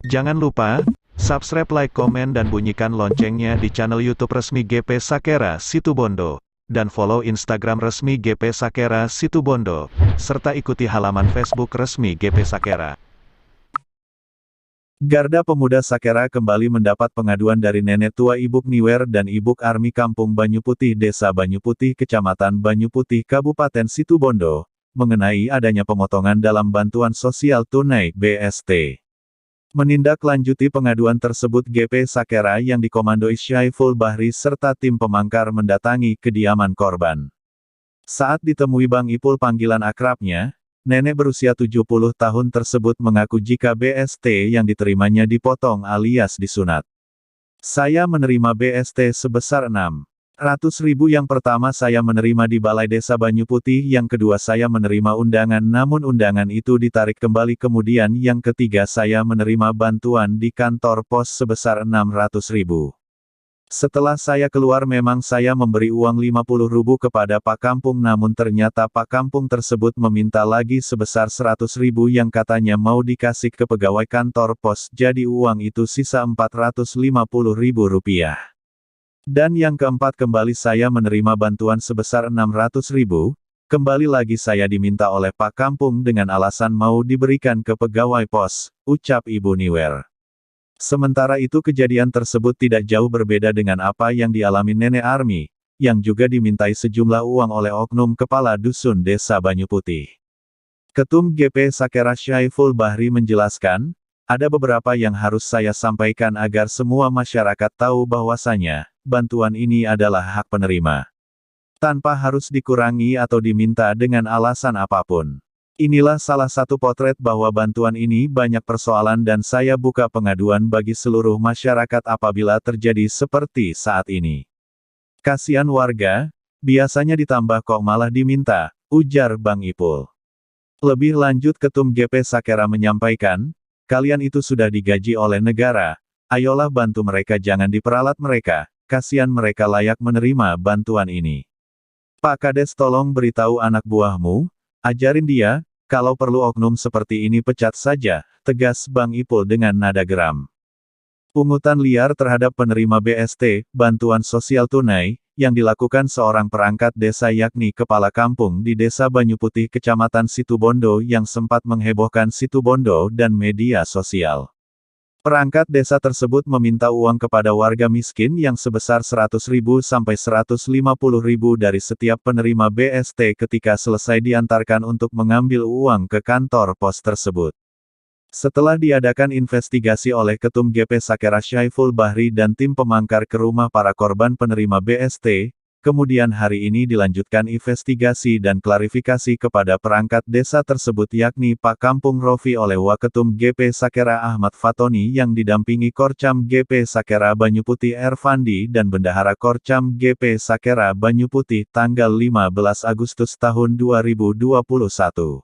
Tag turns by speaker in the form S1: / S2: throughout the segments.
S1: Jangan lupa, subscribe, like, komen dan bunyikan loncengnya di channel YouTube resmi GP Sakera Situbondo. Dan follow Instagram resmi GP Sakera Situbondo, serta ikuti halaman Facebook resmi GP Sakera.
S2: Garda Pemuda Sakera kembali mendapat pengaduan dari nenek tua Ibuk Niwer dan Ibuk Armi Kampung Banyu Putih Desa Banyu Putih Kecamatan Banyu Putih Kabupaten Situbondo, mengenai adanya pemotongan dalam bantuan sosial tunai BST. Menindaklanjuti pengaduan tersebut, GP Sakera yang dikomandoi Syaiful Bahri serta tim pemangkar mendatangi kediaman korban. Saat ditemui Bang Ipul panggilan akrabnya, nenek berusia 70 tahun tersebut mengaku jika BST yang diterimanya dipotong alias disunat. Saya menerima BST sebesar 600.000. Yang pertama saya menerima di Balai Desa Banyu Putih, yang kedua saya menerima undangan namun undangan itu ditarik kembali, kemudian yang ketiga saya menerima bantuan di kantor pos sebesar 600.000. Setelah saya keluar memang saya memberi uang 50.000 kepada Pak Kampung, namun ternyata Pak Kampung tersebut meminta lagi sebesar 100.000 yang katanya mau dikasih ke pegawai kantor pos, jadi uang itu sisa 450.000 rupiah. Dan yang keempat kembali saya menerima bantuan sebesar 600.000, kembali lagi saya diminta oleh Pak Kampung dengan alasan mau diberikan ke pegawai pos, ucap Ibu Niwer. Sementara itu kejadian tersebut tidak jauh berbeda dengan apa yang dialami Nenek Armi, yang juga dimintai sejumlah uang oleh oknum kepala dusun Desa Banyu Putih. Ketum GP Sakera Syaiful Bahri menjelaskan, ada beberapa yang harus saya sampaikan agar semua masyarakat tahu bahwasanya, bantuan ini adalah hak penerima. Tanpa harus dikurangi atau diminta dengan alasan apapun. Inilah salah satu potret bahwa bantuan ini banyak persoalan dan saya buka pengaduan bagi seluruh masyarakat apabila terjadi seperti saat ini. Kasihan warga, biasanya ditambah kok malah diminta, ujar Bang Ipul. Lebih lanjut Ketum GP Sakera menyampaikan, kalian itu sudah digaji oleh negara, ayolah bantu mereka, jangan diperalat mereka, kasihan mereka layak menerima bantuan ini. Pak Kades tolong beritahu anak buahmu, ajarin dia, kalau perlu oknum seperti ini pecat saja, tegas Bang Ipul dengan nada geram. Pungutan liar terhadap penerima BST, bantuan sosial tunai, yang dilakukan seorang perangkat desa yakni kepala kampung di Desa Banyu Putih Kecamatan Situbondo yang sempat menghebohkan Situbondo dan media sosial. Perangkat desa tersebut meminta uang kepada warga miskin yang sebesar 100.000 sampai 150.000 dari setiap penerima BST ketika selesai diantarkan untuk mengambil uang ke kantor pos tersebut. Setelah diadakan investigasi oleh Ketum GP Sakera Syaiful Bahri dan tim pemangkar ke rumah para korban penerima BST, kemudian hari ini dilanjutkan investigasi dan klarifikasi kepada perangkat desa tersebut yakni Pak Kampung Rofi oleh Waketum GP Sakera Ahmad Fatoni yang didampingi Korcam GP Sakera Banyu Putih Ervandi dan Bendahara Korcam GP Sakera Banyu Putih tanggal 15 Agustus tahun 2021.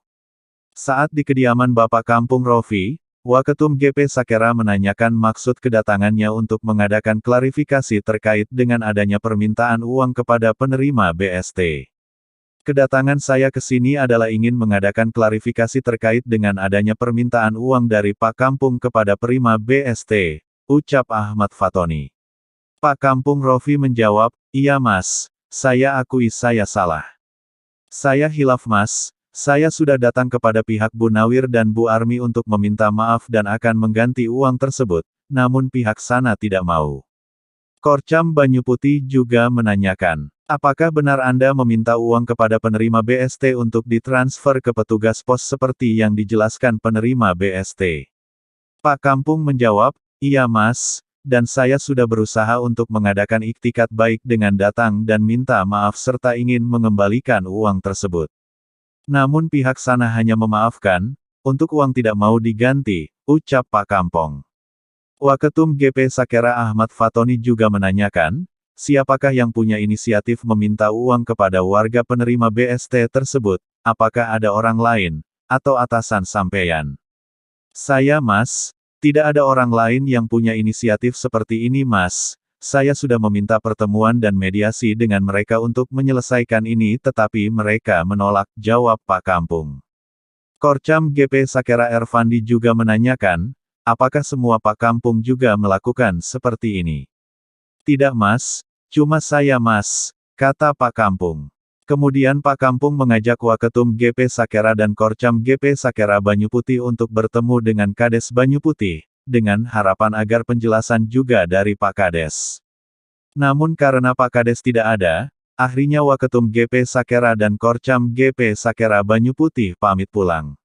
S2: Saat di kediaman Bapak Kampung Rofi, Waketum GP Sakera menanyakan maksud kedatangannya untuk mengadakan klarifikasi terkait dengan adanya permintaan uang kepada penerima BST. Kedatangan saya ke sini adalah ingin mengadakan klarifikasi terkait dengan adanya permintaan uang dari Pak Kampung kepada penerima BST, ucap Ahmad Fatoni. Pak Kampung Rofi menjawab, iya Mas, saya akui saya salah. Saya hilaf Mas. Saya sudah datang kepada pihak Bu Nawir dan Bu Armi untuk meminta maaf dan akan mengganti uang tersebut, namun pihak sana tidak mau. Korcam Banyu Putih juga menanyakan, apakah benar Anda meminta uang kepada penerima BST untuk ditransfer ke petugas pos seperti yang dijelaskan penerima BST? Pak Kampung menjawab, iya Mas, dan saya sudah berusaha untuk mengadakan iktikat baik dengan datang dan minta maaf serta ingin mengembalikan uang tersebut. Namun pihak sana hanya memaafkan, untuk uang tidak mau diganti, ucap Pak Kampung. Waketum GP Sakera Ahmad Fatoni juga menanyakan, siapakah yang punya inisiatif meminta uang kepada warga penerima BST tersebut, apakah ada orang lain, atau atasan sampeyan? Saya Mas, tidak ada orang lain yang punya inisiatif seperti ini Mas. Saya sudah meminta pertemuan dan mediasi dengan mereka untuk menyelesaikan ini tetapi mereka menolak, jawab Pak Kampung. Korcam GP Sakera Ervandi juga menanyakan, Apakah semua Pak Kampung juga melakukan seperti ini? Tidak Mas, cuma saya Mas, kata Pak Kampung. Kemudian Pak Kampung mengajak Waketum GP Sakera dan Korcam GP Sakera Banyu Putih untuk bertemu dengan Kades Banyu Putih, dengan harapan agar penjelasan juga dari Pak Kades. Namun karena Pak Kades tidak ada, akhirnya Waketum GP Sakera dan Korcam GP Sakera Banyu Putih pamit pulang.